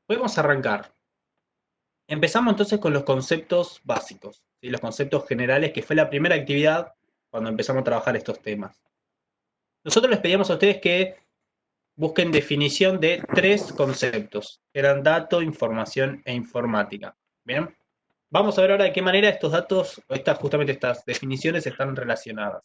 Podemos arrancar. Empezamos entonces con los conceptos básicos, ¿sí? Los conceptos generales, que fue la primera actividad cuando empezamos a trabajar estos temas. Nosotros les pedíamos a ustedes que busquen definición de tres conceptos, que eran dato, información e informática. Bien, vamos a ver ahora de qué manera estos datos, justamente estas definiciones están relacionadas.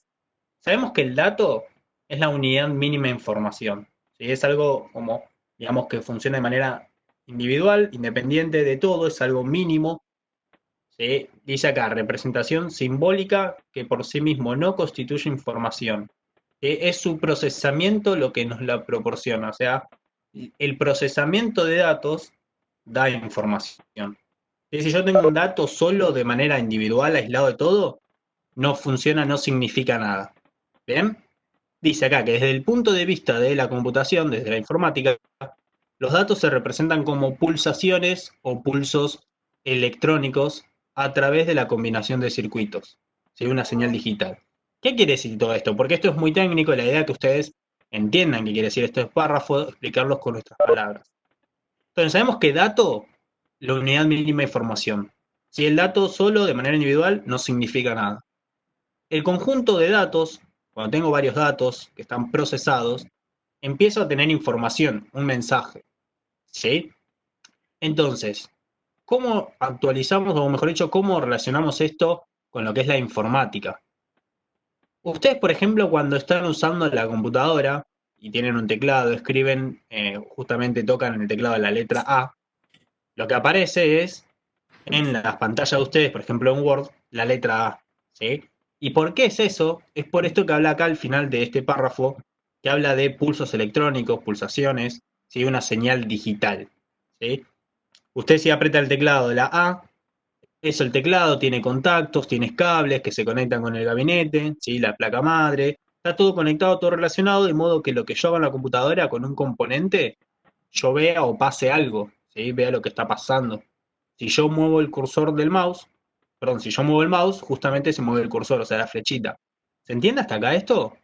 Sabemos que el dato es la unidad mínima de información, ¿sí? Es algo como, digamos, que funciona de manera individual, independiente de todo, es algo mínimo. ¿Sí? Dice acá, representación simbólica que por sí mismo no constituye información. Es su procesamiento lo que nos la proporciona. O sea, el procesamiento de datos da información. Si yo tengo un dato solo de manera individual, aislado de todo, no funciona, no significa nada. ¿Bien? Dice acá que desde el punto de vista de la computación, desde la informática, los datos se representan como pulsaciones o pulsos electrónicos a través de la combinación de circuitos, ¿sí? Una señal digital. ¿Qué quiere decir todo esto? Porque esto es muy técnico y la idea es que ustedes entiendan qué quiere decir estos párrafos, explicarlos con nuestras palabras. Entonces, sabemos que dato, la unidad mínima de información. Si el dato solo de manera individual no significa nada. El conjunto de datos, cuando tengo varios datos que están procesados, empiezo a tener información, un mensaje. ¿Sí? Entonces, ¿cómo actualizamos, o mejor dicho, cómo relacionamos esto con lo que es la informática? Ustedes, por ejemplo, cuando están usando la computadora y tienen un teclado, escriben, justamente tocan en el teclado la letra A, lo que aparece es en las pantallas de ustedes, por ejemplo en Word, la letra A. ¿Sí? ¿Y por qué es eso? Es por esto que habla acá al final de este párrafo, que habla de pulsos electrónicos, pulsaciones, ¿sí? Una señal digital. ¿Sí? Usted si aprieta el teclado de la A, eso el teclado tiene contactos, tiene cables que se conectan con el gabinete, ¿sí? La placa madre, está todo conectado, todo relacionado, de modo que lo que yo haga en la computadora con un componente, yo vea o pase algo, ¿sí? Vea lo que está pasando. Si yo muevo el cursor del mouse, perdón, si yo muevo el mouse, justamente se mueve el cursor, o sea, la flechita. ¿Se entiende hasta acá esto?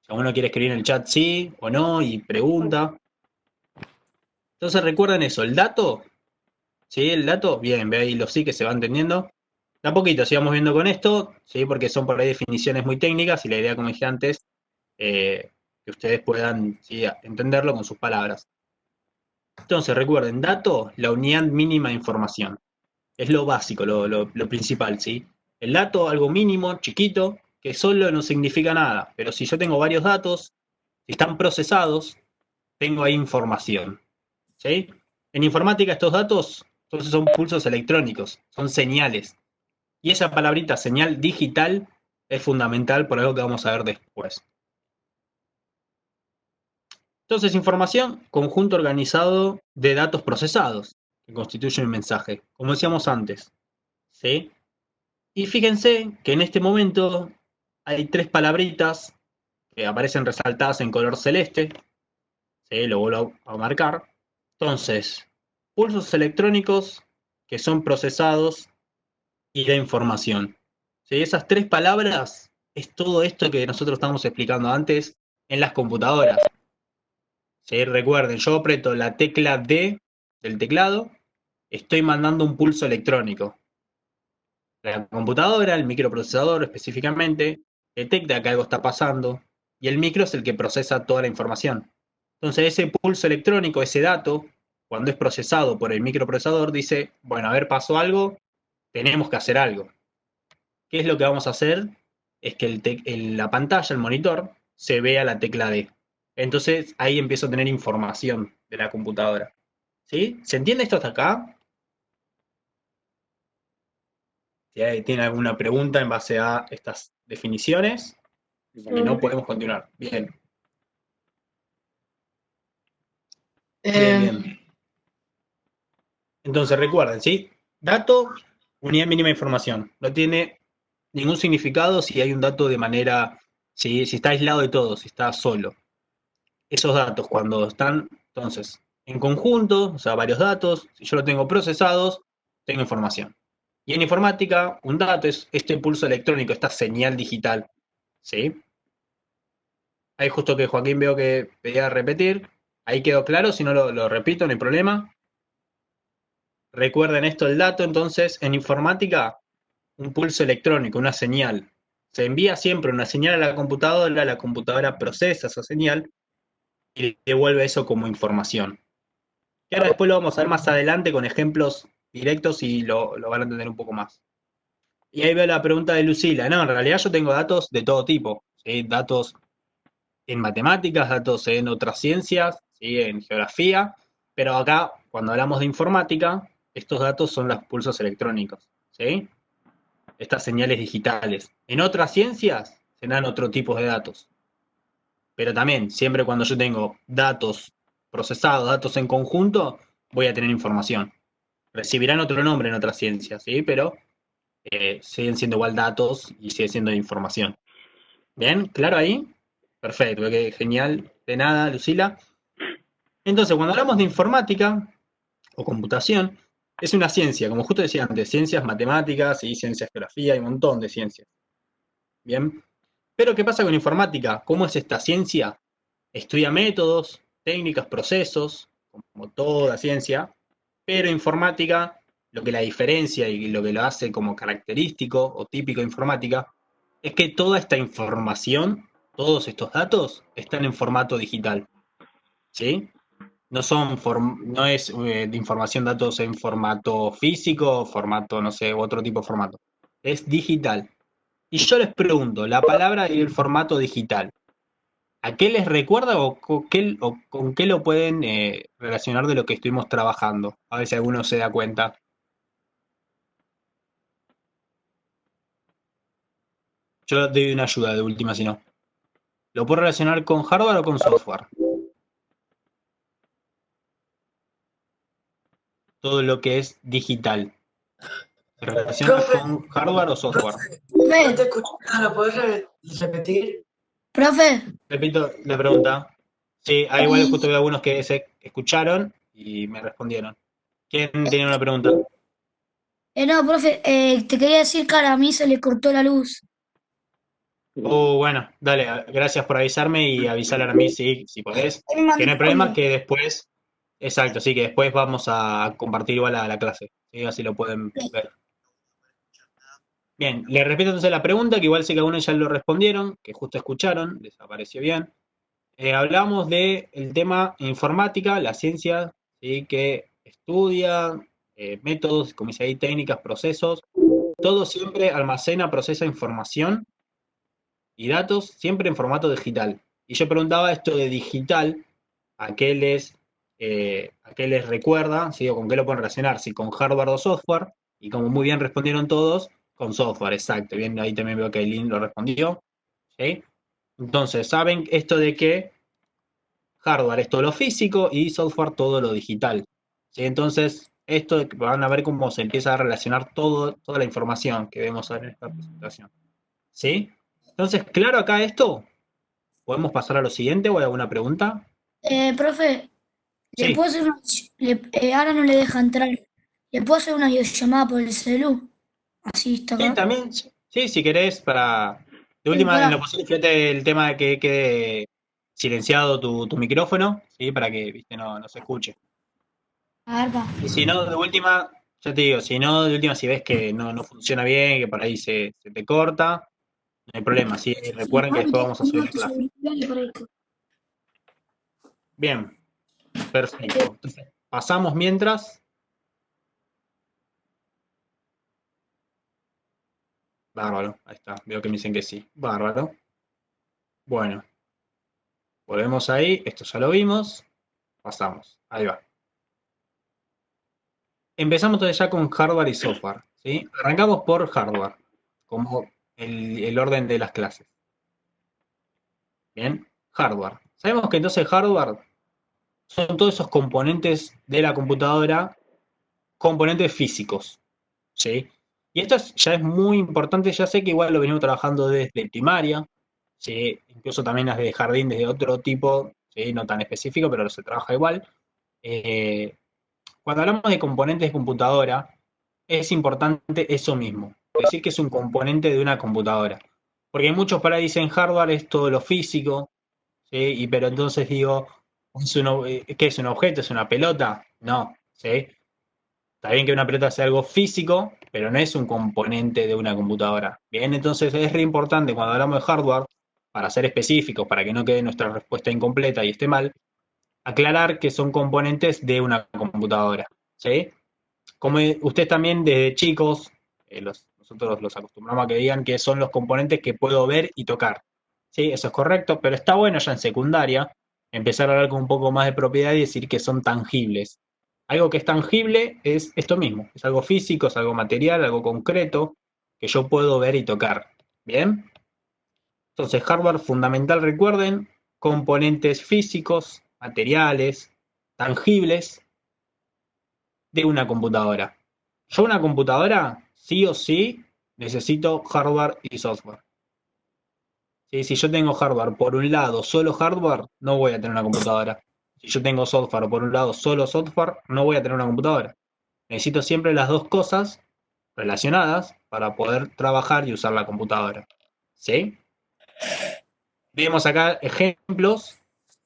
Si uno quiere escribir en el chat sí o no y pregunta. Entonces recuerden eso, el dato. ¿Sí? El dato, bien, ve ahí lo sí que se va entendiendo. De a poquito, sigamos viendo con esto, ¿sí? Porque son por ahí definiciones muy técnicas y la idea, como dije antes, que ustedes puedan, ¿sí? Entenderlo con sus palabras. Entonces, recuerden, dato, la unidad mínima de información. Es lo básico, lo principal, ¿sí? El dato, algo mínimo, chiquito, que solo no significa nada. Pero si yo tengo varios datos, si están procesados, tengo ahí información. ¿Sí? En informática estos datos entonces son pulsos electrónicos, son señales. Y esa palabrita señal digital es fundamental por algo que vamos a ver después. Entonces, información, conjunto organizado de datos procesados, que constituye un mensaje, como decíamos antes. ¿Sí? Y fíjense que en este momento hay tres palabritas que aparecen resaltadas en color celeste. ¿Sí? Lo vuelvo a marcar. Entonces, pulsos electrónicos que son procesados y da información. ¿Sí? Esas tres palabras es todo esto que nosotros estamos explicando antes en las computadoras. ¿Sí? Recuerden, yo aprieto la tecla D del teclado, estoy mandando un pulso electrónico. La computadora, el microprocesador específicamente, detecta que algo está pasando y el micro es el que procesa toda la información. Entonces ese pulso electrónico, ese dato, cuando es procesado por el microprocesador, dice, bueno, a ver, pasó algo, tenemos que hacer algo. ¿Qué es lo que vamos a hacer? Es que en la pantalla, el monitor, se vea la tecla D. Entonces ahí empiezo a tener información de la computadora. ¿Sí? ¿Se entiende esto hasta acá? Si tiene alguna pregunta en base a estas definiciones, si no, Mm, podemos continuar. Bien, bien, bien. eh, Entonces recuerden, ¿sí? Dato, unidad mínima de información. No tiene ningún significado si hay un dato de manera, ¿sí? Si está aislado de todo, si está solo. Esos datos cuando están, entonces, en conjunto, o sea, varios datos, si yo lo tengo procesados, tengo información. Y en informática, un dato es este pulso electrónico, esta señal digital. ¿Sí? Ahí justo que Joaquín veo que pedía repetir. Ahí quedó claro, si no lo repito, no hay problema. recuerden esto del dato, entonces en informática, un pulso electrónico, una señal. Se envía siempre una señal a la computadora procesa esa señal y devuelve eso como información. Y ahora después lo vamos a ver más adelante con ejemplos directos y lo van a entender un poco más. Y ahí veo la pregunta de Lucila. No, en realidad yo tengo datos de todo tipo, ¿sí? Datos en matemáticas, datos en otras ciencias, ¿sí? En geografía, pero acá, cuando hablamos de informática, estos datos son los pulsos electrónicos, ¿sí? Estas señales digitales. En otras ciencias serán otro tipo de datos, pero también, siempre cuando yo tengo datos procesados, datos en conjunto, voy a tener información. Recibirán otro nombre en otras ciencias, ¿sí? Pero siguen siendo igual datos y sigue siendo información. ¿Bien? ¿Claro ahí? Perfecto, genial. De nada, Lucila. Entonces, cuando hablamos de informática o computación, es una ciencia, como justo decía antes, ciencias matemáticas y ciencias geografía y un montón de ciencias. Bien. Pero, ¿qué pasa con informática? ¿Cómo es esta ciencia? Estudia métodos, técnicas, procesos, como toda ciencia, pero informática, lo que la diferencia y lo que lo hace como característico o típico de informática, es que toda esta información, todos estos datos, están en formato digital, ¿sí? No es de información datos en formato físico, formato, no sé, otro tipo de formato. Es digital. Y yo les pregunto, la palabra y el formato digital, ¿a qué les recuerda o con qué lo pueden relacionar de lo que estuvimos trabajando? A ver si alguno se da cuenta. Yo doy una ayuda de última, si no. ¿Lo puedo relacionar con hardware o con software? Todo lo que es digital. ¿Se relaciona Profe, con hardware o software? no te Profe, escuché nada, ¿lo podés repetir? profe, Repito la pregunta. Sí, hay igual justo veo algunos que se escucharon y me respondieron. ¿Quién tenía una pregunta? no, profe, te quería decir que a mí se le cortó la luz. Bueno, dale, gracias por avisarme y avisar a mí si podés. Él me Que mandó no hay un problema, audio. que después, exacto, sí, que después vamos a compartir igual la clase, ¿sí? Así lo pueden ver. Bien, le repito entonces la pregunta, que igual sé que algunos ya lo respondieron, que justo escucharon, les apareció bien. Hablamos de el tema informática, la ciencia, ¿sí? Que estudia métodos, como dice ahí, técnicas, procesos, todo siempre almacena, procesa información y datos siempre en formato digital. Y yo preguntaba esto de digital, a qué les recuerda, ¿sí? O con qué lo pueden relacionar, si con hardware o software, y como muy bien respondieron todos, con software, exacto. Bien, ahí también veo que Aileen lo respondió, ¿sí? Entonces, saben esto de que hardware es todo lo físico y software todo lo digital, ¿sí? Entonces, esto van a ver cómo se empieza a relacionar toda la información que vemos en esta presentación, ¿sí? Entonces, claro acá esto, ¿podemos pasar a lo siguiente o hay alguna pregunta? Profe, le Sí, puedo hacer una, ahora no le deja entrar. Le puedo hacer una videollamada por el celu. Así está sí, acá. también, sí, si querés, para... De Sí, última, en lo para. posible, fíjate el tema de que quede silenciado tu micrófono, ¿sí? Para que, viste, no se escuche. A ver, pa. Y si no, de última, ya te digo, si no, de última, si ves que no funciona bien, que por ahí se te corta, no hay problema, sí, Sí, recuerden que ahora me después quedé vamos a con subir la los clase. auriculares por ahí. Bien, perfecto. Entonces, pasamos mientras. Bárbaro, ahí está, veo que me dicen que sí. Bárbaro. Bueno, volvemos ahí, esto ya lo vimos, pasamos, ahí va. Empezamos entonces ya con hardware y software, ¿sí? Arrancamos por hardware, como el orden de las clases. Bien, hardware. Sabemos que entonces hardware son todos esos componentes de la computadora, componentes físicos, ¿sí? Y esto ya es muy importante, ya sé que igual lo venimos trabajando desde primaria, ¿sí? Incluso también desde jardín, desde otro tipo, ¿sí? No tan específico, pero se trabaja igual. Eh, Cuando hablamos de componentes de computadora, es importante eso mismo, decir que es un componente de una computadora. Porque muchos para ahí dicen hardware es todo lo físico, ¿sí? Pero entonces digo, ¿qué es un objeto? ¿Es una pelota? No, ¿sí? Está bien que una pelota sea algo físico, pero no es un componente de una computadora. Bien, entonces es re importante cuando hablamos de hardware, para ser específicos, para que no quede nuestra respuesta incompleta y esté mal, aclarar que son componentes de una computadora. ¿Sí? Como ustedes también desde chicos, nosotros los acostumbramos a que digan que son los componentes que puedo ver y tocar. Sí, eso es correcto, pero está bueno ya en secundaria empezar a hablar con un poco más de propiedad y decir que son tangibles. Algo que es tangible es esto mismo, es algo físico, es algo material, algo concreto que yo puedo ver y tocar. ¿Bien? Entonces, hardware fundamental, recuerden, componentes físicos, materiales, tangibles de una computadora. Yo una computadora, sí o sí, necesito hardware y software. ¿Sí? Si yo tengo hardware por un lado, solo hardware, no voy a tener una computadora. Si yo tengo software por un lado, solo software, no voy a tener una computadora. Necesito siempre las dos cosas relacionadas para poder trabajar y usar la computadora. ¿Sí? Vemos acá ejemplos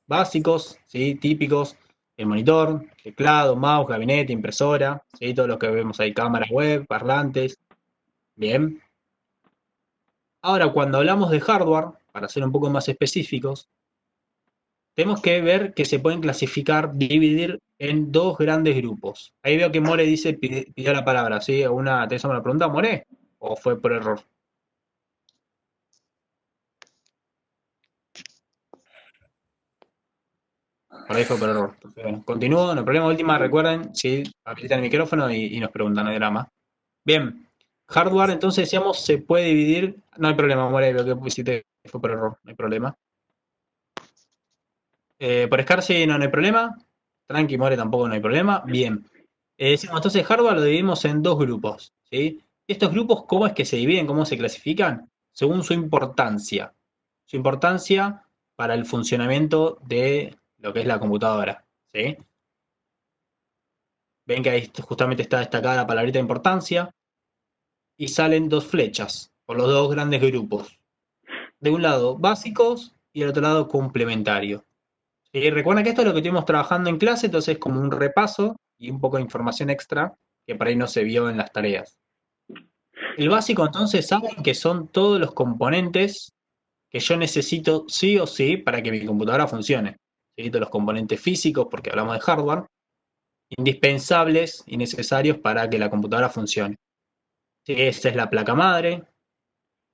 básicos, ¿sí? Típicos: el monitor, teclado, mouse, gabinete, impresora, ¿sí? Todo lo que vemos ahí, cámara web, parlantes. Bien. Ahora, cuando hablamos de hardware, para ser un poco más específicos, tenemos que ver que se pueden clasificar, dividir en dos grandes grupos. Ahí veo que More dice, pidió la palabra, ¿sí? ¿Tenés alguna pregunta, More? ¿O fue por error? Por ahí fue por error. Entonces, bueno, continúo, no hay problema. Última, recuerden, sí, habilitan el micrófono y nos preguntan, no hay drama. Bien, hardware, entonces decíamos, se puede dividir. No hay problema, More, lo que pusiste fue por error, no hay problema. Por Scarce no hay problema. Tranqui, More, tampoco no hay problema. Bien. Decimos, entonces hardware lo dividimos en dos grupos. ¿Sí? Estos grupos, ¿cómo es que se dividen? ¿Cómo se clasifican? Según su importancia. Su importancia para el funcionamiento de lo que es la computadora. ¿Sí? Ven que ahí justamente está destacada la palabrita importancia. Y salen dos flechas, por los dos grandes grupos. De un lado, básicos, y del otro lado, complementarios. ¿Sí? Recuerda que esto es lo que estuvimos trabajando en clase, entonces es como un repaso y un poco de información extra que por ahí no se vio en las tareas. El básico, entonces, saben que son todos los componentes que yo necesito sí o sí para que mi computadora funcione. Necesito los componentes físicos, porque hablamos de hardware, indispensables y necesarios para que la computadora funcione. Sí, esta es la placa madre.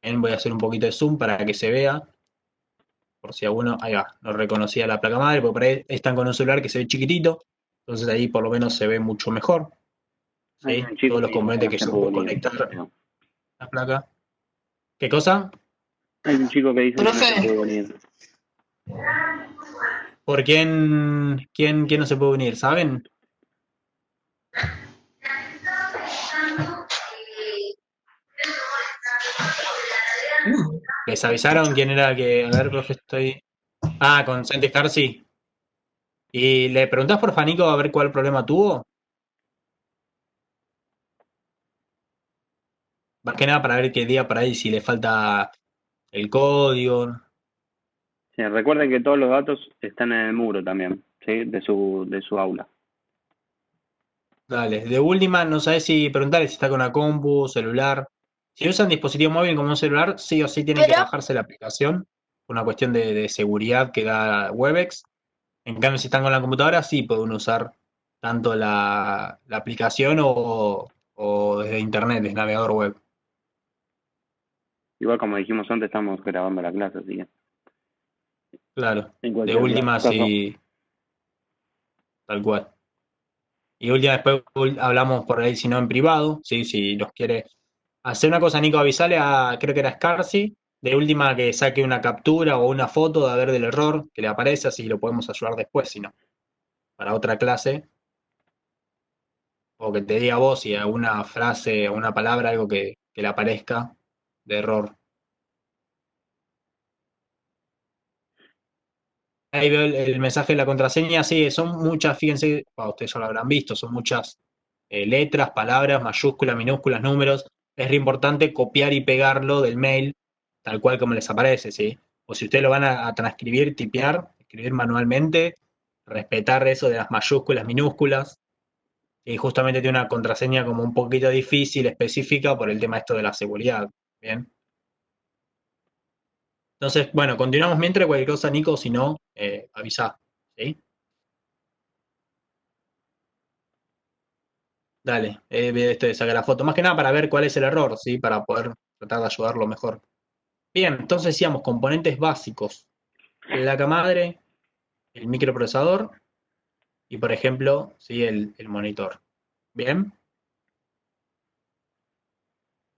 Voy a hacer un poquito de zoom para que se vea, por si alguno, ahí va, no reconocía la placa madre, porque por ahí están con un celular que se ve chiquitito, entonces ahí por lo menos se ve mucho mejor. ¿Sí? Todos los componentes que yo puedo conectar a la placa. ¿Qué cosa? Hay un chico que dice que no se Profe, puede unir. ¿Por quién no se puede unir? ¿Saben? ¿Les avisaron quién era que? A ver, profe, estoy. Ah, con Santi Scarsi. ¿Y le preguntás por Fanico a ver cuál problema tuvo? Más que nada para ver qué día por ahí, si le falta el código. Sí, recuerden que todos los datos están en el muro también, ¿sí? De su aula. Dale, de última, no sabés si preguntarle si está con una compu, celular. Si usan dispositivo móvil como un celular, sí o sí tienen que Pero, bajarse la aplicación. Una cuestión de seguridad que da Webex. En cambio, si están con la computadora, sí pueden usar tanto la aplicación o desde internet, desde navegador web. Igual como dijimos antes, estamos grabando la clase, así que Claro, en de cualquier última, caso. sí, tal cual. Y última, después hablamos por ahí, si no en privado, ¿sí? Si nos quiere hacer una cosa, Nico, avisale a, creo que era Scarsi, de última que saque una captura o una foto de a ver del error que le aparece, así lo podemos ayudar después, si no, para otra clase, o que te diga vos si alguna frase o una palabra, algo que le aparezca de error. Ahí veo el mensaje de la contraseña, sí, son muchas, fíjense, ustedes ya lo habrán visto, son muchas letras, palabras, mayúsculas, minúsculas, números. Es re importante copiar y pegarlo del mail, tal cual como les aparece, ¿sí? O si ustedes lo van a transcribir, tipear, escribir manualmente, respetar eso de las mayúsculas, minúsculas. Y justamente tiene una contraseña como un poquito difícil, específica, por el tema esto de la seguridad. Bien. Entonces, bueno, continuamos mientras cualquier cosa, Nico, si no, avisá. ¿Sí? Dale, esto de sacar la foto. Más que nada para ver cuál es el error, ¿sí? Para poder tratar de ayudarlo mejor. Bien, entonces decíamos componentes básicos. Placa madre, el microprocesador y, por ejemplo, ¿sí? el monitor. Bien.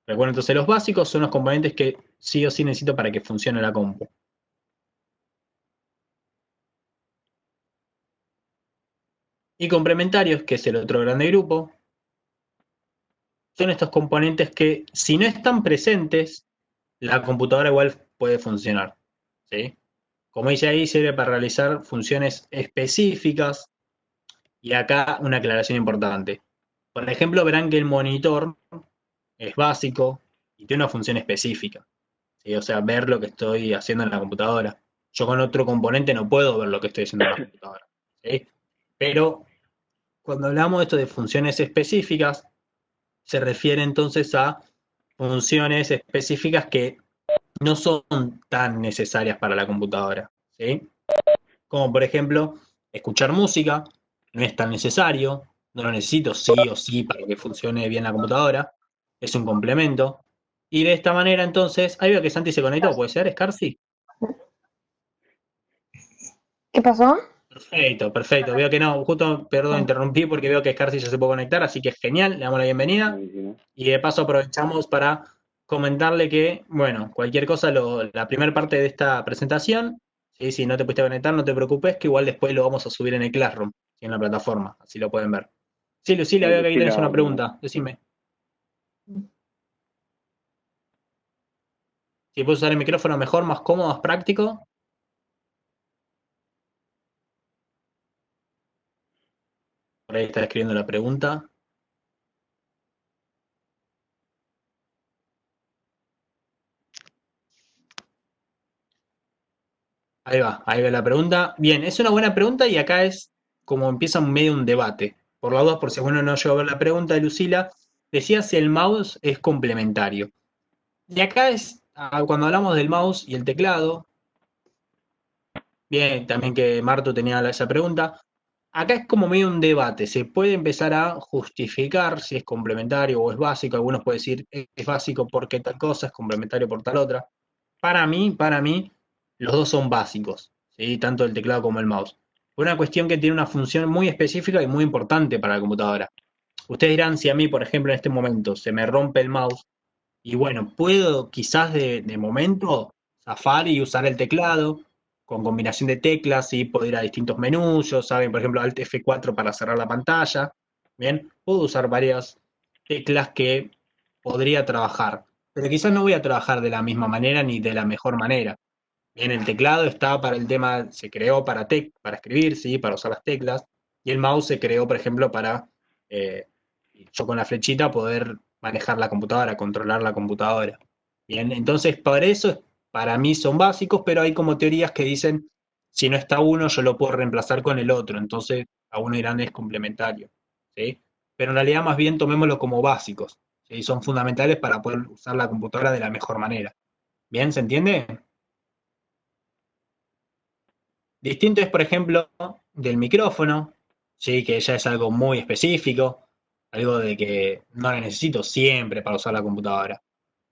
Recuerden, entonces los básicos son los componentes que sí o sí necesito para que funcione la compu. Y complementarios, que es el otro grande grupo, son estos componentes que, si no están presentes, la computadora igual puede funcionar. ¿Sí? Como dice ahí, sirve para realizar funciones específicas. Y acá una aclaración importante. Por ejemplo, verán que el monitor es básico y tiene una función específica. ¿Sí? O sea, ver lo que estoy haciendo en la computadora. Yo con otro componente no puedo ver lo que estoy haciendo en la computadora. ¿Sí? Pero cuando hablamos de esto de funciones específicas, se refiere entonces a funciones específicas que no son tan necesarias para la computadora. ¿Sí? Como por ejemplo, escuchar música, no es tan necesario, no lo necesito sí o sí para que funcione bien la computadora, es un complemento. Y de esta manera entonces, ahí veo que Santi se conectó, ¿puede ser, Scarsi? ¿Qué pasó? Perfecto, perfecto. Veo que no, justo, perdón, interrumpí porque veo que Scarsi ya se puede conectar, así que es genial, le damos la bienvenida. Buenísimo. Y de paso aprovechamos para comentarle que, bueno, cualquier cosa, la primera parte de esta presentación, ¿sí? Si no te pudiste conectar, no te preocupes, que igual después lo vamos a subir en el Classroom, ¿sí? En la plataforma, así lo pueden ver. Sí, Lucila, veo que ahí tenés Lucila, una pregunta, decime. Si puedes usar el micrófono mejor, más cómodo, más práctico. Por ahí está escribiendo la pregunta. Ahí va la pregunta. Bien, es una buena pregunta y acá es como empieza medio un debate. Por la duda, por si alguno no llegó a ver la pregunta de Lucila, decía si el mouse es complementario. Y acá es, cuando hablamos del mouse y el teclado, bien, también que Marto tenía esa pregunta, acá es como medio un debate, se puede empezar a justificar si es complementario o es básico, algunos pueden decir es básico porque tal cosa, es complementario por tal otra. Para mí, los dos son básicos, ¿sí? Tanto el teclado como el mouse. Por una cuestión que tiene una función muy específica y muy importante para la computadora. Ustedes dirán si a mí, por ejemplo, en este momento se me rompe el mouse, y bueno, puedo quizás de momento zafar y usar el teclado con combinación de teclas y puedo ir a distintos menús. Saben, por ejemplo, Alt F4 para cerrar la pantalla. Bien, puedo usar varias teclas que podría trabajar, pero quizás no voy a trabajar de la misma manera ni de la mejor manera. Bien, el teclado está para el tema, se creó para escribir, ¿sí? Para usar las teclas, y el mouse se creó, por ejemplo, para eh, yo con la flechita poder manejar la computadora, controlar la computadora. Bien, entonces para eso, para mí son básicos, pero hay como teorías que dicen, si no está uno, yo lo puedo reemplazar con el otro, entonces a uno dirán es complementario, ¿sí? Pero en realidad más bien tomémoslo como básicos, ¿sí? Son fundamentales para poder usar la computadora de la mejor manera. ¿Bien? ¿Se entiende? Distinto es, por ejemplo, del micrófono, ¿sí? Que ya es algo muy específico, algo de que no lo necesito siempre para usar la computadora.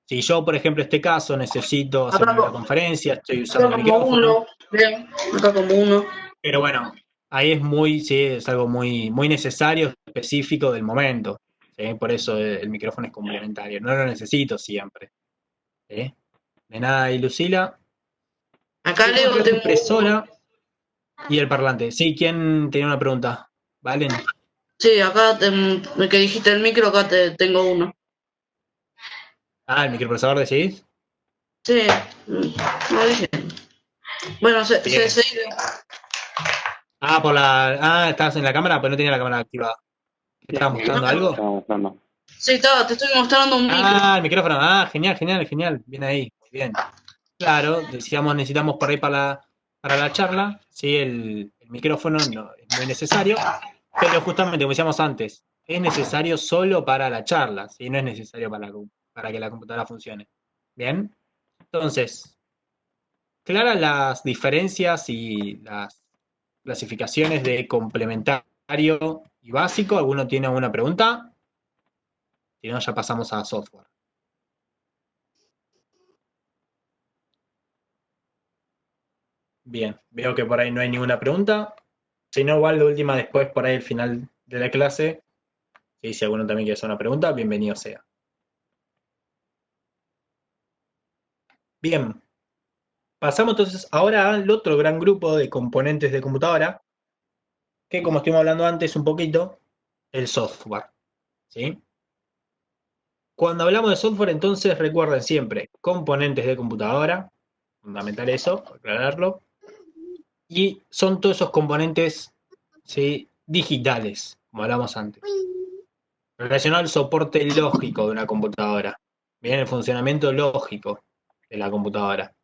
Si yo, por ejemplo, en este caso necesito hacer una videoconferencia, estoy usando Acá el como micrófono, uno, bien, acá como uno. pero bueno, ahí sí, es algo muy, muy necesario, específico del momento. ¿Sí? Por eso el micrófono es complementario, no lo necesito siempre. ¿Sí? De nada, y Lucila. Acá Tenemos Leo la tengo impresora uno. y el parlante. Sí, ¿quién tenía una pregunta? ¿Valen? Sí, acá el que dijiste el micro, acá tengo uno. Ah, el microprocesador decís. Sí, no dije. Bueno, Bien. Ah, estabas en la cámara, pues no tenía la cámara activada. Sí, ¿Estabas mostrando no. algo? estamos mostrando. Sí, te estoy mostrando un micro. Ah, el micrófono. Ah, genial, genial, genial. Bien ahí, muy bien. Claro, decíamos, necesitamos por ahí para la charla, sí, el micrófono no, es muy necesario, pero justamente, como decíamos antes, es necesario solo para la charla, ¿sí? No es necesario para que la computadora funcione. ¿Bien? Entonces, claras las diferencias y las clasificaciones de complementario y básico. ¿Alguno tiene alguna pregunta? Si no, ya pasamos a software. Bien, veo que por ahí no hay ninguna pregunta. Si no, igual de última, después por ahí al final de la clase, si alguno también quiere hacer una pregunta, bienvenido sea. Bien, pasamos entonces ahora al otro gran grupo de componentes de computadora, que como estuvimos hablando antes un poquito, el software. ¿Sí? Cuando hablamos de software, entonces recuerden siempre componentes de computadora, fundamental eso, aclararlo, y son todos esos componentes, ¿sí?, digitales, como hablamos antes, relacionado al soporte lógico de una computadora, bien, el funcionamiento lógico de la computadora.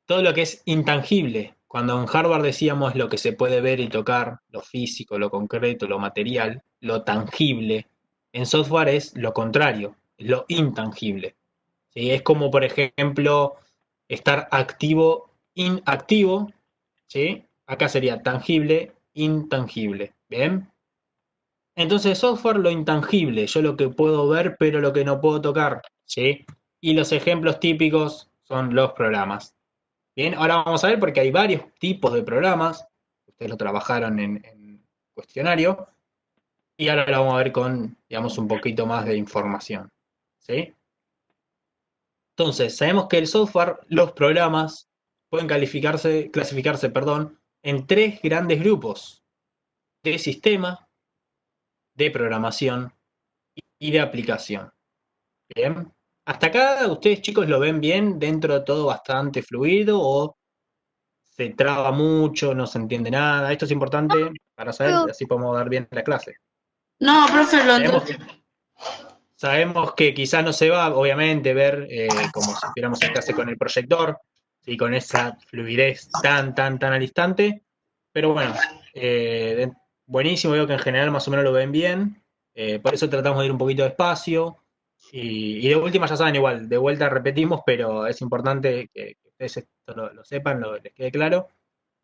Todo lo que es intangible, cuando en hardware decíamos lo que se puede ver y tocar, lo físico, lo concreto, lo material, lo tangible, en software es lo contrario, lo intangible. ¿Sí? Es como, por ejemplo, estar activo, inactivo, ¿sí? Acá sería tangible, intangible, ¿bien? Entonces, software, lo intangible, yo lo que puedo ver, pero lo que no puedo tocar, ¿sí? Y los ejemplos típicos son los programas. Bien, ahora vamos a ver porque hay varios tipos de programas, ustedes lo trabajaron en cuestionario, y ahora lo vamos a ver con, digamos, un poquito más de información, ¿sí? Entonces, sabemos que el software, los programas, pueden clasificarse, en tres grandes grupos: de sistema, de programación y de aplicación. Bien. Hasta acá, ustedes chicos lo ven bien, dentro de todo bastante fluido, o se traba mucho, no se entiende nada. Esto es importante para saber, así podemos dar bien la clase. No, profe, lo Sabemos entendí. Sabemos que quizás no se va, obviamente, ver como si estuviéramos en clase con el proyector, y con esa fluidez tan al instante, pero bueno, buenísimo, veo que en general más o menos lo ven bien, por eso tratamos de ir un poquito despacio, y de última ya saben igual, de vuelta repetimos, pero es importante que ustedes esto lo sepan, les quede claro,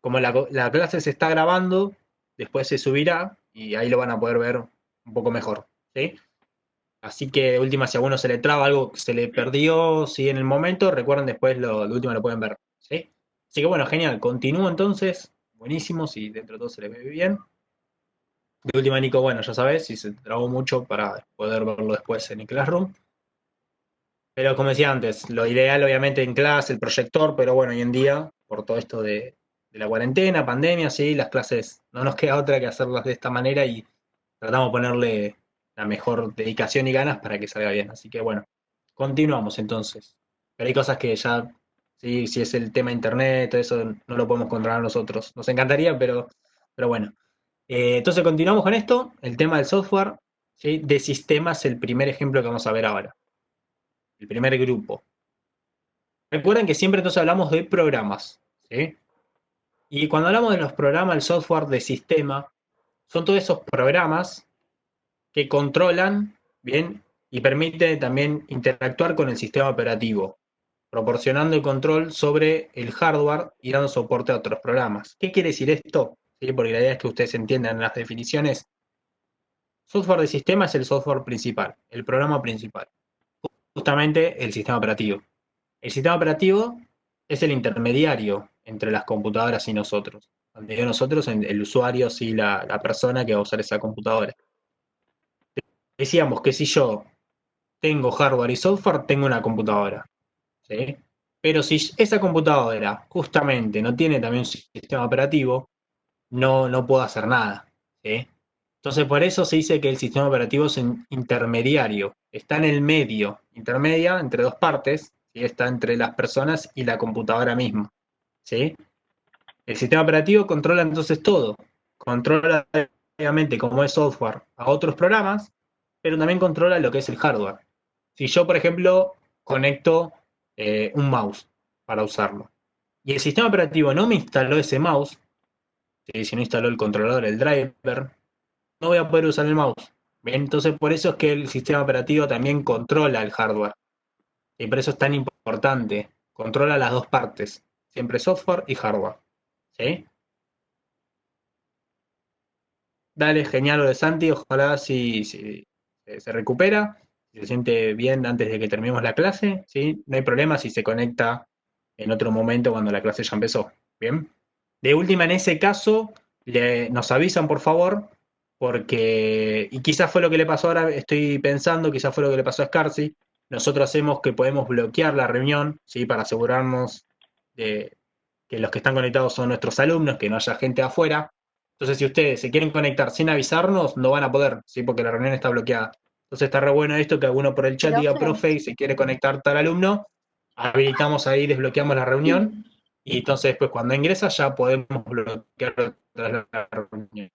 como la clase se está grabando, después se subirá, y ahí lo van a poder ver un poco mejor, ¿sí? Así que de última, si a uno se le traba algo que se le perdió, sí, en el momento, recuerden después de última lo pueden ver, ¿sí? Así que bueno, genial. Continúo entonces. Buenísimo, si dentro de todo se le ve bien. De última, Nico, bueno, ya sabes, si se trabó mucho para poder verlo después en el Classroom. Pero como decía antes, lo ideal obviamente en clase, el proyector, pero bueno, hoy en día, por todo esto de la cuarentena, pandemia, sí, las clases no nos queda otra que hacerlas de esta manera y tratamos de ponerle la mejor dedicación y ganas para que salga bien. Así que bueno, continuamos entonces. Pero hay cosas que ya, sí, si es el tema internet, todo eso no lo podemos controlar nosotros. Nos encantaría, pero bueno. Entonces continuamos con esto, el tema del software, ¿sí? De sistemas, el primer ejemplo que vamos a ver ahora. El primer grupo. Recuerden que siempre entonces hablamos de programas, ¿sí? Y cuando hablamos de los programas, el software de sistema, son todos esos programas que controlan, bien, y permiten también interactuar con el sistema operativo, proporcionando el control sobre el hardware y dando soporte a otros programas. ¿Qué quiere decir esto? ¿Sí? Porque la idea es que ustedes entiendan las definiciones. Software de sistema es el software principal, el programa principal, justamente el sistema operativo. El sistema operativo es el intermediario entre las computadoras y nosotros. Donde nosotros, el usuario, sí, la persona que va a usar esa computadora. Decíamos que si yo tengo hardware y software, tengo una computadora, ¿sí? Pero si esa computadora justamente no tiene también un sistema operativo, no puedo hacer nada, ¿sí? Entonces por eso se dice que el sistema operativo es un intermediario, está en el medio, intermedia entre dos partes, ¿sí? Está entre las personas y la computadora misma, ¿sí? El sistema operativo controla entonces todo, controla obviamente como es software a otros programas, pero también controla lo que es el hardware. Si yo, por ejemplo, conecto un mouse para usarlo y el sistema operativo no me instaló ese mouse, si no instaló el controlador, el driver, no voy a poder usar el mouse. Bien, entonces por eso es que el sistema operativo también controla el hardware. Y por eso es tan importante. Controla las dos partes. Siempre software y hardware. ¿Sí? Dale, genial lo de Santi. Ojalá si se recupera, si se siente bien antes de que terminemos la clase. ¿Sí? No hay problema si se conecta en otro momento cuando la clase ya empezó. Bien. De última, en ese caso, nos avisan por favor, porque, y quizás fue lo que le pasó ahora, estoy pensando, quizás fue lo que le pasó a Scarsi. Nosotros hacemos que podemos bloquear la reunión, ¿sí? Para asegurarnos de que los que están conectados son nuestros alumnos, que no haya gente afuera. Entonces, si ustedes se quieren conectar sin avisarnos, no van a poder, ¿sí? Porque la reunión está bloqueada. Entonces está re bueno esto, que alguno por el chat diga, profe, y se quiere conectar tal alumno, habilitamos ahí, desbloqueamos la reunión, y entonces después cuando ingresa ya podemos bloquear la reunión.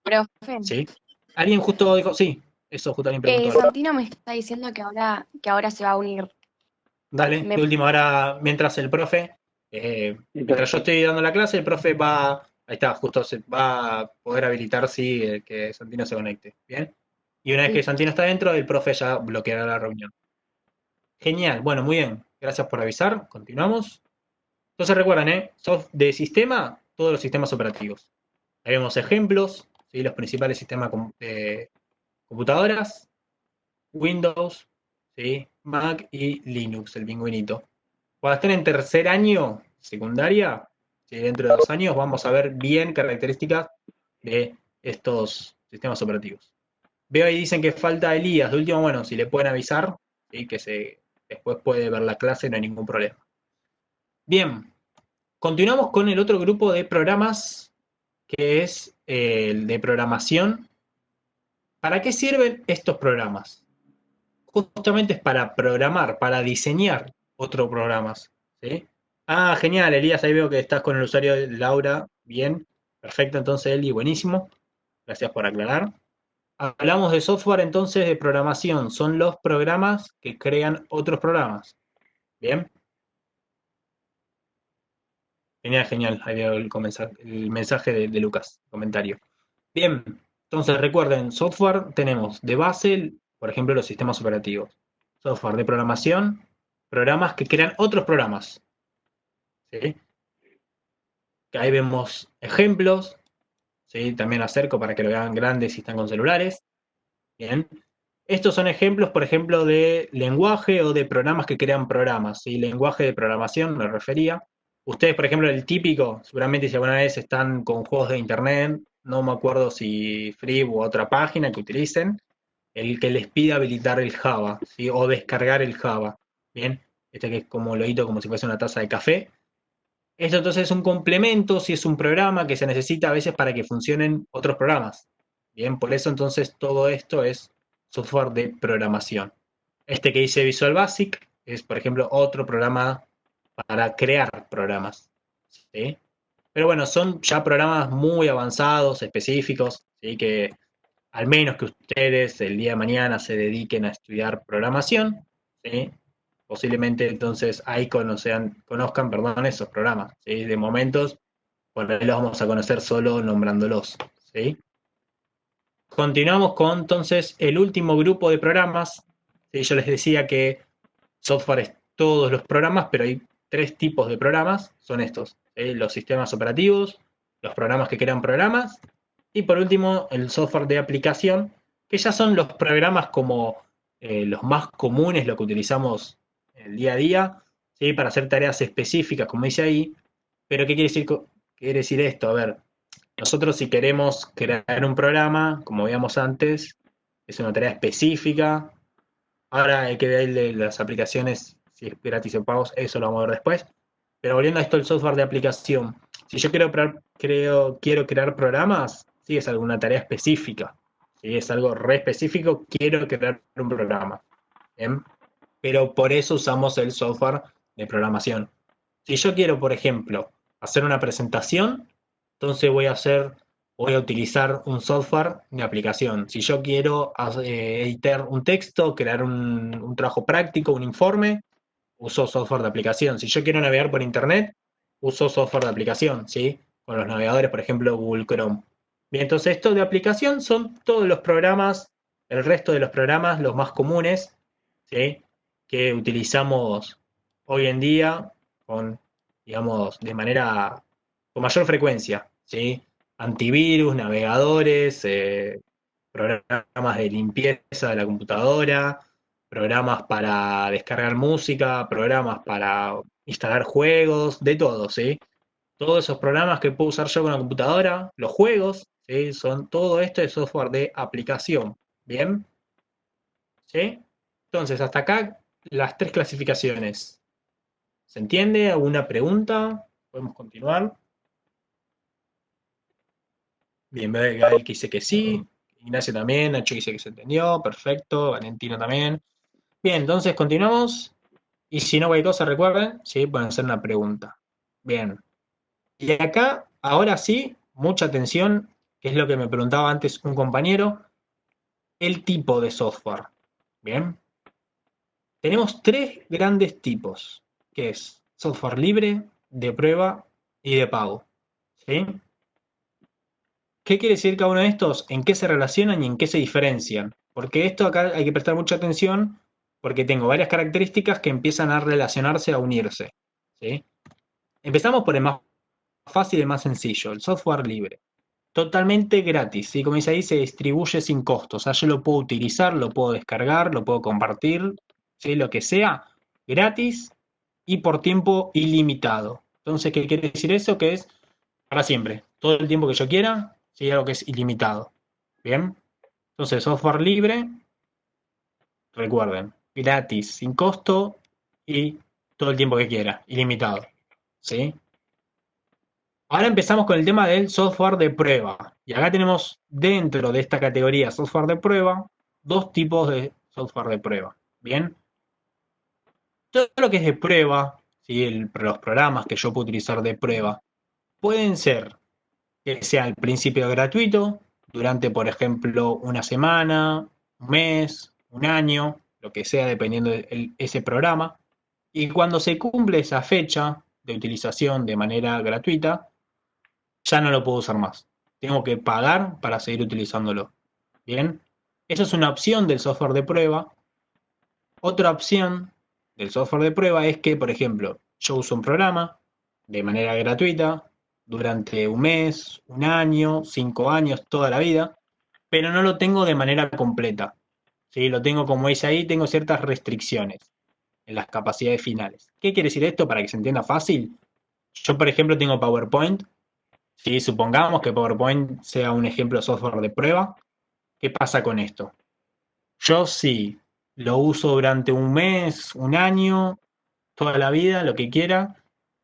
Profe, ¿Sí? Alguien justo dijo, sí, eso justo alguien preguntó. Santino me está diciendo que ahora se va a unir. Dale, Me- de última hora, mientras el profe, mientras yo estoy dando la clase, el profe va, ahí está, justo se va a poder habilitar, sí, que Santino se conecte. ¿Bien? Y una vez que Santino está dentro, el profe ya bloqueará la reunión. Genial, bueno, muy bien. Gracias por avisar. Continuamos. Entonces recuerden, de sistema, todos los sistemas operativos. Ahí vemos ejemplos, ¿sí? Los principales sistemas de computadoras, Windows, ¿sí? Mac y Linux, el pingüinito. Cuando estén en tercer año, secundaria, ¿sí? Dentro de 2 años, vamos a ver bien características de estos sistemas operativos. Veo ahí dicen que falta Elías. De último, bueno, si le pueden avisar, ¿sí? Que después puede ver la clase, no hay ningún problema. Bien, continuamos con el otro grupo de programas, que es el de programación. ¿Para qué sirven estos programas? Justamente es para programar, para diseñar otros programas. ¿Sí? Ah, genial, Elías, ahí veo que estás con el usuario de Laura. Bien, perfecto, entonces Eli, buenísimo. Gracias por aclarar. Hablamos de software entonces de programación. Son los programas que crean otros programas. Bien. Genial, genial. Ahí veo el mensaje de Lucas, comentario. Bien, entonces recuerden, software tenemos de base, por ejemplo, los sistemas operativos. Software de programación, programas que crean otros programas. ¿Sí? Que ahí vemos ejemplos. ¿Sí? También acerco para que lo vean grandes si están con celulares. Bien. Estos son ejemplos, por ejemplo, de lenguaje o de programas que crean programas. ¿Sí? Lenguaje de programación me refería. Ustedes, por ejemplo, el típico, seguramente si alguna vez están con juegos de internet, no me acuerdo si Free u otra página que utilicen, el que les pide habilitar el Java, ¿sí? O descargar el Java. Bien, este que es como loito, como si fuese una taza de café. Esto entonces es un complemento, si es un programa que se necesita a veces para que funcionen otros programas. Bien, por eso entonces todo esto es software de programación. Este que dice Visual Basic es, por ejemplo, otro programa para crear programas. ¿Sí? Pero bueno, son ya programas muy avanzados, específicos, ¿sí? Que al menos que ustedes el día de mañana se dediquen a estudiar programación, ¿sí? Posiblemente entonces ahí conozcan, perdón, esos programas. ¿Sí? De momentos, por ahí los vamos a conocer solo nombrándolos. ¿Sí? Continuamos con entonces el último grupo de programas. ¿Sí? Yo les decía que software es todos los programas, pero hay 3 tipos de programas. Son estos: los sistemas operativos, los programas que crean programas, y por último el software de aplicación, que ya son los programas como los más comunes, lo que utilizamos en el día a día, ¿sí? Para hacer tareas específicas, como dice ahí. Pero ¿qué quiere decir esto? A ver, nosotros si queremos crear un programa, como veíamos antes, es una tarea específica. Ahora hay que ver de las aplicaciones, si es gratis o pagos, eso lo vamos a ver después. Pero volviendo a esto, el software de aplicación. Si yo quiero crear programas, sí es alguna tarea específica. Si es algo re específico, quiero crear un programa. ¿Bien? Pero por eso usamos el software de programación. Si yo quiero, por ejemplo, hacer una presentación, entonces voy a utilizar un software de aplicación. Si yo quiero editar un texto, crear un trabajo práctico, un informe, uso software de aplicación. Si yo quiero navegar por internet, uso software de aplicación, ¿sí? Con los navegadores, por ejemplo, Google Chrome. Bien, entonces esto de aplicación son todos los programas, el resto de los programas, los más comunes, ¿sí? Que utilizamos hoy en día con, digamos, con mayor frecuencia, ¿sí? Antivirus, navegadores, programas de limpieza de la computadora, programas para descargar música, programas para instalar juegos, de todo, ¿sí? Todos esos programas que puedo usar yo con la computadora, los juegos, ¿sí? Son todo esto de software de aplicación. ¿Bien? ¿Sí? Entonces, hasta acá las tres clasificaciones. ¿Se entiende? ¿Alguna pregunta? ¿Podemos continuar? Bien, veo que Gael que dice que sí, Ignacio también, Nacho dice que se entendió, perfecto, Valentino también. Bien, entonces continuamos. Y si no cualquier cosa, recuerden, sí, pueden hacer una pregunta. Bien. Y acá, ahora sí, mucha atención, que es lo que me preguntaba antes un compañero, el tipo de software. Bien. Tenemos tres grandes tipos, que es software libre, de prueba y de pago. ¿Sí? ¿Qué quiere decir cada uno de estos? ¿En qué se relacionan y en qué se diferencian? Porque esto acá hay que prestar mucha atención porque tengo varias características que empiezan a relacionarse, a unirse. ¿Sí? Empezamos por el más fácil y el más sencillo, el software libre. Totalmente gratis, ¿sí? Como dice ahí, se distribuye sin costo. O sea, yo lo puedo utilizar, lo puedo descargar, lo puedo compartir, ¿sí? Lo que sea, gratis y por tiempo ilimitado. Entonces, ¿qué quiere decir eso? Que es para siempre. Todo el tiempo que yo quiera, ¿sí? Algo que es ilimitado. ¿Bien? Entonces, software libre, recuerden, gratis, sin costo y todo el tiempo que quiera, ilimitado. ¿Sí? Ahora empezamos con el tema del software de prueba. Y acá tenemos dentro de esta categoría software de prueba, dos tipos de software de prueba. Bien, todo lo que es de prueba, ¿sí? Los programas que yo puedo utilizar de prueba, pueden ser que sea al principio gratuito, durante, por ejemplo, una semana, un mes, un año, lo que sea, dependiendo de ese programa. Y cuando se cumple esa fecha de utilización de manera gratuita, ya no lo puedo usar más. Tengo que pagar para seguir utilizándolo. Bien, eso es una opción del software de prueba. Otra opción del software de prueba es que, por ejemplo, yo uso un programa de manera gratuita durante un mes, un año, 5 años, toda la vida, pero no lo tengo de manera completa. ¿Sí? Lo tengo, como dice ahí, tengo ciertas restricciones en las capacidades finales. ¿Qué quiere decir esto para que se entienda fácil? Yo, por ejemplo, tengo PowerPoint. Si supongamos que PowerPoint sea un ejemplo de software de prueba, ¿qué pasa con esto? Yo sí lo uso durante un mes, un año, toda la vida, lo que quiera.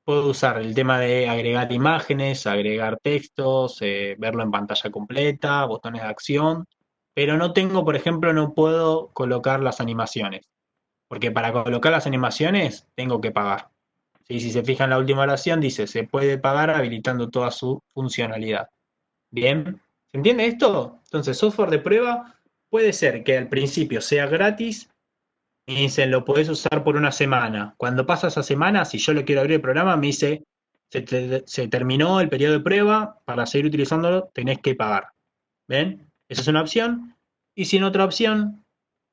Puedo usar el tema de agregar imágenes, agregar textos, verlo en pantalla completa, botones de acción, pero no tengo, por ejemplo, no puedo colocar las animaciones, porque para colocar las animaciones tengo que pagar. ¿Sí? Si se fijan en la última oración, dice, se puede pagar habilitando toda su funcionalidad. Bien, ¿se entiende esto? Entonces, software de prueba puede ser que al principio sea gratis y dicen, lo podés usar por una semana. Cuando pasa esa semana, si yo le quiero abrir el programa, me dice, se terminó el periodo de prueba, para seguir utilizándolo tenés que pagar. ¿Ven? Esa es una opción. Y si no, otra opción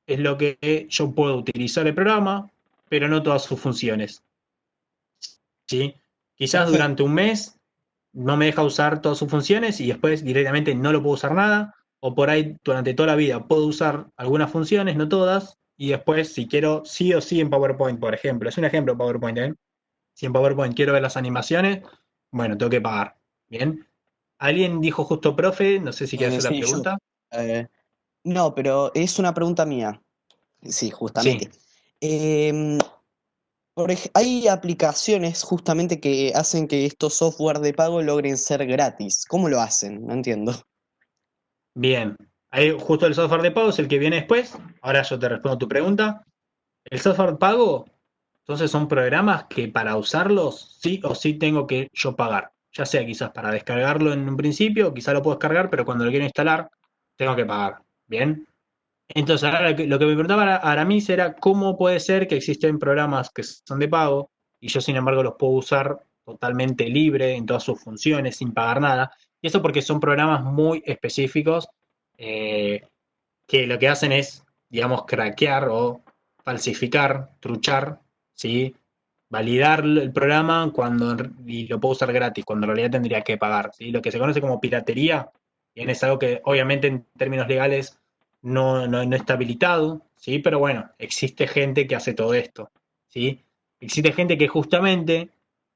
es lo que yo puedo utilizar el programa, pero no todas sus funciones. ¿Sí? Quizás Profe, durante un mes no me deja usar todas sus funciones y después directamente no lo puedo usar nada, o por ahí durante toda la vida puedo usar algunas funciones, no todas, y después si quiero sí o sí en PowerPoint, por ejemplo, es un ejemplo de PowerPoint, ¿eh? Si en PowerPoint quiero ver las animaciones, bueno, tengo que pagar. Bien. Alguien dijo justo profe, no sé si quiere hacer la sí, yo. pregunta. eh, no, pero es una pregunta mía. Sí, Sí, justamente. Em, hay aplicaciones justamente que hacen que estos software de pago logren ser gratis. ¿Cómo lo hacen? No entiendo. bien. Ahí justo el software de pago es el que viene después. Ahora yo te respondo tu pregunta. El software pago, entonces son programas que para usarlos sí o sí tengo que yo pagar. Ya sea quizás para descargarlo en un principio, quizás lo puedo descargar, pero cuando lo quiero instalar, tengo que pagar. Bien. Entonces, ahora lo que me preguntaba Aramis era cómo puede ser que existen programas que son de pago y yo, sin embargo, los puedo usar totalmente libre en todas sus funciones, sin pagar nada. Y eso porque son programas muy específicos que lo que hacen es, digamos, craquear o falsificar, truchar, ¿sí? Validar el programa y lo puedo usar gratis, cuando en realidad tendría que pagar, ¿sí? Lo que se conoce como piratería, bien, es algo que obviamente en términos legales no está habilitado, ¿sí? Pero bueno, existe gente que hace todo esto, ¿sí? Existe gente que justamente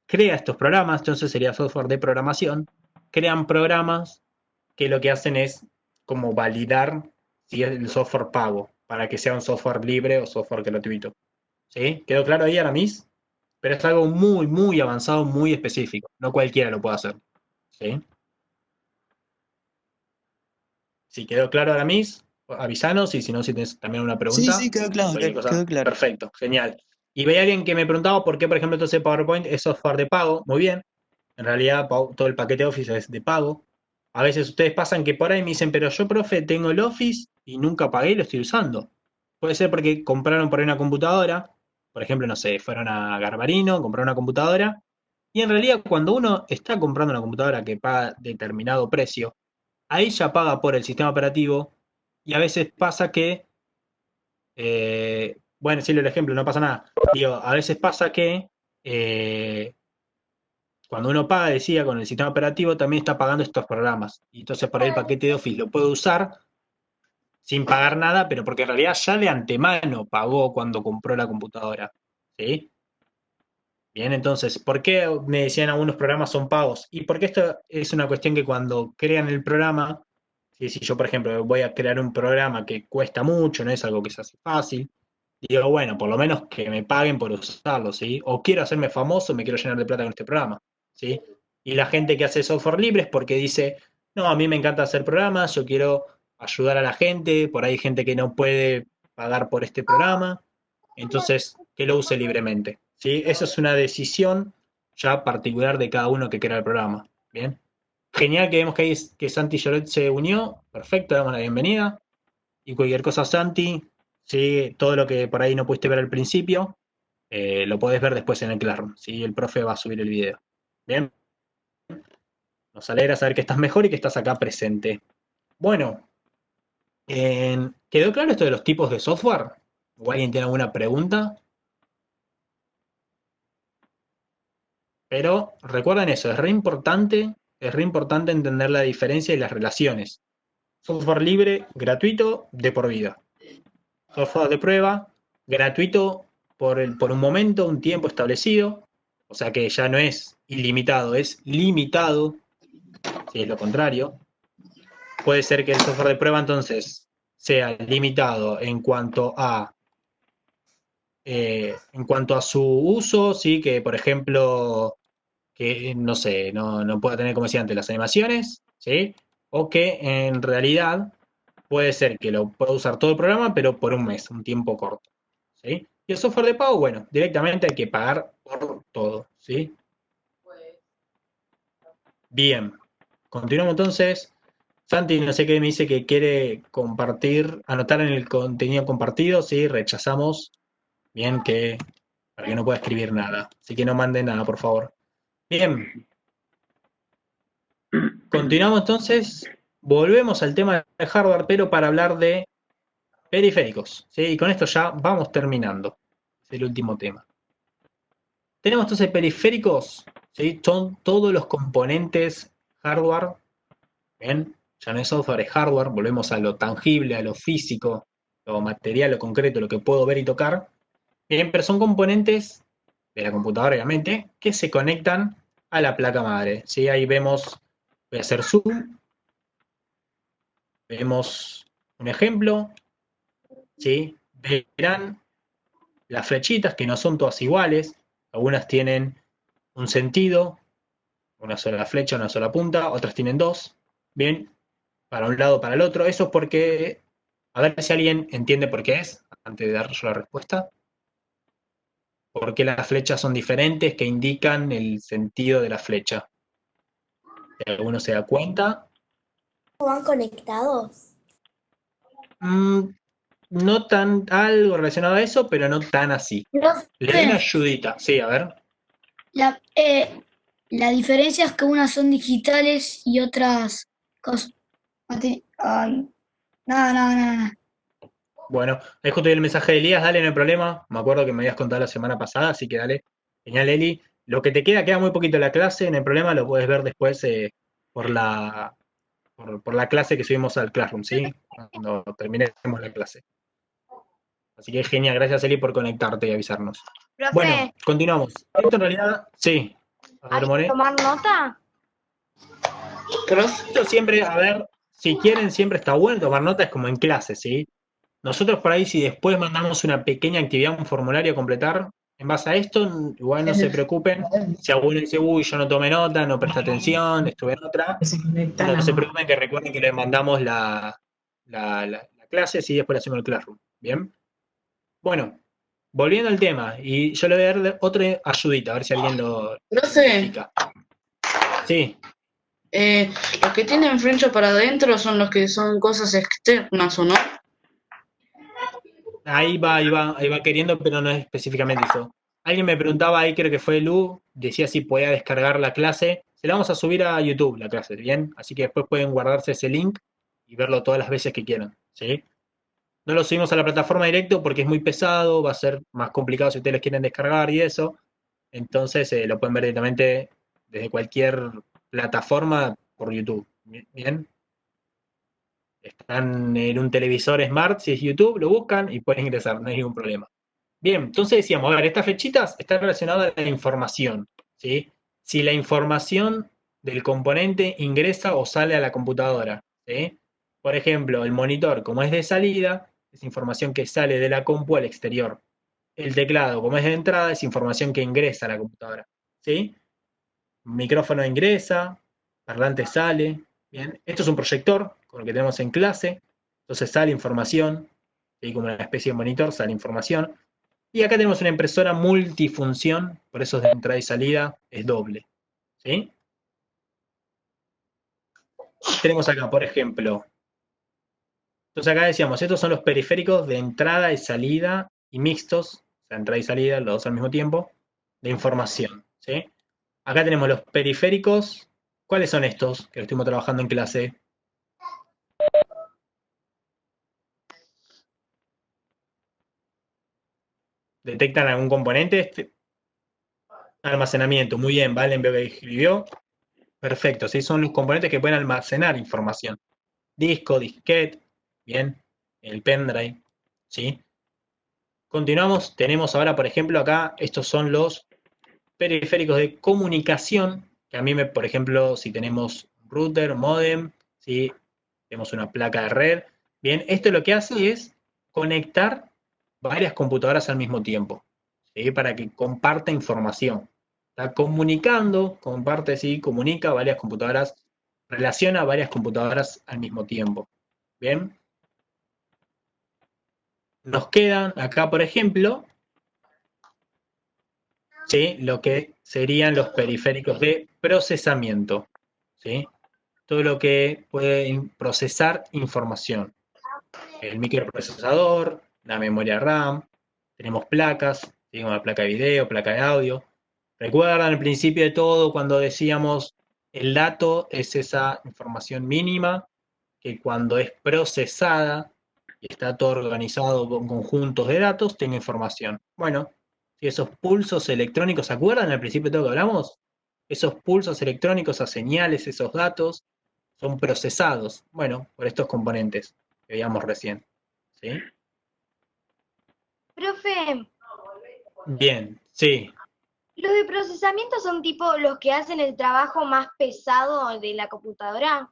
crea estos programas, entonces sería software de programación, crean programas que lo que hacen es como validar si es el software pago, para que sea un software libre o software gratuito. ¿Sí? ¿Quedó claro ahí, Aramis? Pero es algo muy, muy avanzado, muy específico. No cualquiera lo puede hacer. ¿Sí? Si quedó claro, Aramis, avisanos y si no, si tienes también una Sí, pregunta, sí, quedó claro, cualquier cosa. quedó claro. Perfecto, genial. Y veía alguien que me preguntaba por qué, por ejemplo, entonces PowerPoint es software de pago. Muy bien. En realidad, todo el paquete Office es de pago. A veces ustedes pasan que por ahí me dicen, pero yo, profe, tengo el Office y nunca pagué y lo estoy usando. Puede ser porque compraron por ahí una computadora, por ejemplo, no sé, fueron a Garbarino, compraron una computadora, y en realidad cuando uno está comprando una computadora que paga determinado precio, ahí ya paga por el sistema operativo, y a veces pasa que, bueno, decirle el ejemplo, no pasa nada. Digo, a veces pasa que cuando uno paga, decía, con el sistema operativo, también está pagando estos programas. Y entonces por ahí el paquete de Office lo puede usar sin pagar nada, pero porque en realidad ya de antemano pagó cuando compró la computadora. ¿Sí? Bien, entonces, ¿por qué me decían algunos programas son pagos? Y porque esto es una cuestión que cuando crean el programa, si yo, por ejemplo, voy a crear un programa que cuesta mucho, no es algo que se hace fácil, digo, bueno, por lo menos que me paguen por usarlo, ¿sí? O quiero hacerme famoso, me quiero llenar de plata con este programa, ¿sí? Y la gente que hace software libre es porque dice, no, a mí me encanta hacer programas, yo quiero ayudar a la gente, por ahí hay gente que no puede pagar por este programa, entonces que lo use libremente, ¿sí? Eso es una decisión ya particular de cada uno que crea el programa, ¿bien? Genial que vemos que, que Santi Lloret se unió, perfecto, le damos la bienvenida. Y cualquier cosa, Santi, ¿sí? Todo lo que por ahí no pudiste ver al principio, lo podés ver después en el Classroom, ¿sí? El profe va a subir el video. Bien, nos alegra saber que estás mejor y que estás acá presente. Bueno, ¿quedó claro esto de los tipos de software? ¿O alguien tiene alguna pregunta? Pero recuerden eso, es re importante entender la diferencia y las relaciones. Software libre, gratuito, de por vida. Software de prueba, gratuito por un momento, un tiempo establecido, o sea que ya no es ilimitado, es limitado, si es lo contrario. Puede ser que el software de prueba entonces sea limitado en cuanto a su uso, sí, que por ejemplo, que no sé, no pueda tener, como decía antes, las animaciones, ¿sí? O que en realidad puede ser que lo pueda usar todo el programa, pero por un mes, un tiempo corto, ¿sí? Y el software de pago, bueno, directamente hay que pagar por todo, ¿sí? Bien, continuamos entonces. Santi, no sé qué me dice que quiere compartir, anotar en el contenido compartido, ¿sí? Rechazamos, bien, que para que no pueda escribir nada, así que no mande nada, por favor. Bien, continuamos entonces, volvemos al tema de hardware, pero para hablar de periféricos, ¿sí? Y con esto ya vamos terminando. Es el último tema. Tenemos entonces periféricos, ¿sí? Son todos los componentes hardware. ¿Bien? Ya no es software, es hardware. Volvemos a lo tangible, a lo físico, lo material, lo concreto, lo que puedo ver y tocar. Bien, pero son componentes de la computadora, obviamente, que se conectan a la placa madre. ¿Sí? Ahí vemos, voy a hacer zoom. Vemos un ejemplo. ¿Sí? Verán las flechitas que no son todas iguales, algunas tienen un sentido, una sola flecha, una sola punta, otras tienen dos, bien, para un lado, para el otro. Eso es porque, a ver si alguien entiende por qué es, antes de dar yo la respuesta, porque las flechas son diferentes que indican el sentido de la flecha. Si alguno se da cuenta. ¿Van conectados? No tan algo relacionado a eso, pero no tan así. Le doy una ayudita. Sí, a ver. La diferencia es que unas son digitales y otras cosas. Ay, nada. Bueno, ahí justo vi el mensaje de Elías, dale, no hay problema. Me acuerdo que me habías contado la semana pasada, así que dale. Genial, Eli. Lo que te queda muy poquito de la clase, no hay problema, lo puedes ver después por la, por la clase que subimos al Classroom, ¿sí? Cuando terminemos la clase. Así que genial, gracias Eli por conectarte y avisarnos. Profe, Bueno, continuamos. Esto en realidad, sí. A ver, ¿hay More. que tomar nota? Profe, Esto siempre, a ver, si quieren, siempre está bueno tomar notas como en clase, ¿sí? Nosotros por ahí, si después mandamos una pequeña actividad, un formulario a completar, en base a esto, igual no se preocupen. Si alguno dice, uy, yo no tomé nota, no presté atención, estuve en otra, no se preocupen que recuerden que les mandamos la clase, si después le hacemos el Classroom. ¿Bien? Bueno, volviendo al tema, y yo le voy a dar otra ayudita, a ver si alguien lo profe, explica. Sí, los que tienen frincho para adentro son los que son cosas externas, ¿o no? ahí va queriendo, pero no es específicamente eso. Alguien me preguntaba ahí, creo que fue Lu, decía si podía descargar la clase. Se la vamos a subir a YouTube, la clase, ¿bien? Así que después pueden guardarse ese link y verlo todas las veces que quieran, ¿sí? No lo subimos a la plataforma directo porque es muy pesado, va a ser más complicado si ustedes lo quieren descargar y eso. Entonces lo pueden ver directamente desde cualquier plataforma por YouTube, ¿bien? Están en un televisor smart, si es YouTube, lo buscan y pueden ingresar, no hay ningún problema. Bien, entonces decíamos, a ver, estas flechitas están relacionadas a la información, ¿sí? Si la información del componente ingresa o sale a la computadora, ¿sí? Por ejemplo, el monitor, como es de salida, es información que sale de la compu al exterior. El teclado, como es de entrada, es información que ingresa a la computadora, ¿sí? Micrófono ingresa, parlante sale, ¿bien? Esto es un proyector, con lo que tenemos en clase, entonces sale información, ¿sí? Como una especie de monitor, sale información. Y acá tenemos una impresora multifunción, por eso es de entrada y salida, es doble, ¿sí? Tenemos acá, por ejemplo, entonces acá decíamos, estos son los periféricos de entrada y salida y mixtos, o sea, entrada y salida, los dos al mismo tiempo, de información, ¿sí? Acá tenemos los periféricos. ¿Cuáles son estos que estuvimos trabajando en clase? ¿Detectan algún componente? Almacenamiento, muy bien, Valen veo que escribió. Perfecto, ¿sí? Son los componentes que pueden almacenar información. Disco, disquete, bien, el pendrive, ¿sí? Continuamos, tenemos ahora, por ejemplo, acá, estos son los periféricos de comunicación, que a mí, por ejemplo, si tenemos router, modem, ¿sí? Tenemos una placa de red, bien, esto lo que hace es conectar varias computadoras al mismo tiempo, ¿sí? Para que comparta información. Está comunicando, comparte, sí, comunica varias computadoras, relaciona varias computadoras al mismo tiempo. Bien. Nos quedan acá, por ejemplo, ¿sí? Lo que serían los periféricos de procesamiento, ¿sí? Todo lo que puede procesar información. El microprocesador, la memoria RAM, tenemos placas, tenemos la placa de video, placa de audio. ¿Recuerdan al principio de todo cuando decíamos el dato es esa información mínima que cuando es procesada y está todo organizado con conjuntos de datos, tiene información? Bueno, si esos pulsos electrónicos, ¿se acuerdan al principio de todo que hablamos? Esos pulsos electrónicos, esas señales, esos datos, son procesados, bueno, por estos componentes que veíamos recién, ¿sí? Profe, Bien, sí. los de procesamiento son tipo los que hacen el trabajo más pesado de la computadora.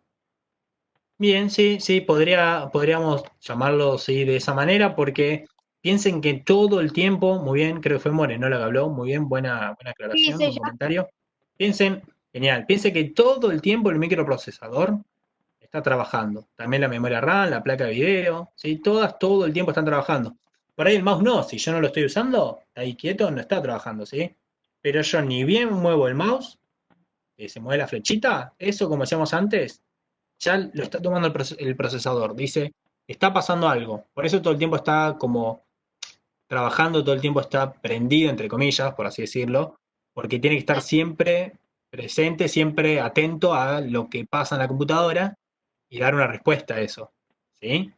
Bien, sí, podríamos llamarlo sí, de esa manera, porque piensen que todo el tiempo, muy bien, creo que fue Moreno la que habló, muy bien, buena Sí, aclaración, sé buen yo. comentario. Piensen, genial, piensen que todo el tiempo el microprocesador está trabajando. También la memoria RAM, la placa de video, ¿sí? Todas todo el tiempo están trabajando. Por ahí el mouse no, si yo no lo estoy usando, está ahí quieto, no está trabajando, ¿sí? Pero yo ni bien muevo el mouse, se mueve la flechita, eso como decíamos antes, ya lo está tomando el procesador. Dice, está pasando algo. Por eso todo el tiempo está como trabajando, todo el tiempo está prendido, entre comillas, por así decirlo, porque tiene que estar siempre presente, siempre atento a lo que pasa en la computadora y dar una respuesta a eso. ¿Sí?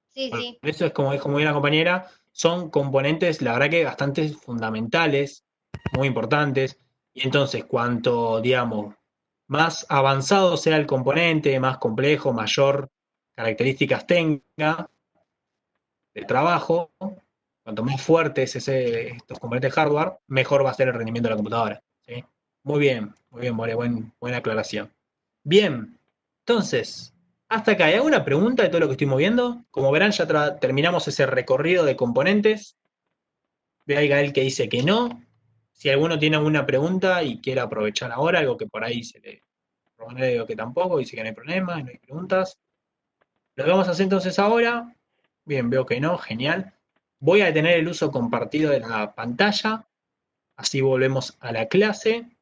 Sí, Por sí. eso es como dijo muy bien la compañera, son componentes, la verdad que bastante fundamentales, muy importantes. Y entonces, cuanto, digamos, más avanzado sea el componente, más complejo, mayor características tenga de trabajo, cuanto más fuerte es estos componentes hardware, mejor va a ser el rendimiento de la computadora. ¿Sí? Muy bien, More, buena aclaración. Bien, entonces, hasta acá, ¿hay alguna pregunta de todo lo que estuvimos viendo? Como verán, ya terminamos ese recorrido de componentes. Veo a Gael que dice que no. Si alguno tiene alguna pregunta y quiere aprovechar ahora, algo que por ahí se le... Romano le digo que tampoco, dice que no hay problema, no hay preguntas. Lo que vamos a hacer entonces ahora, bien, veo que no, genial. Voy a detener el uso compartido de la pantalla, así volvemos a la clase.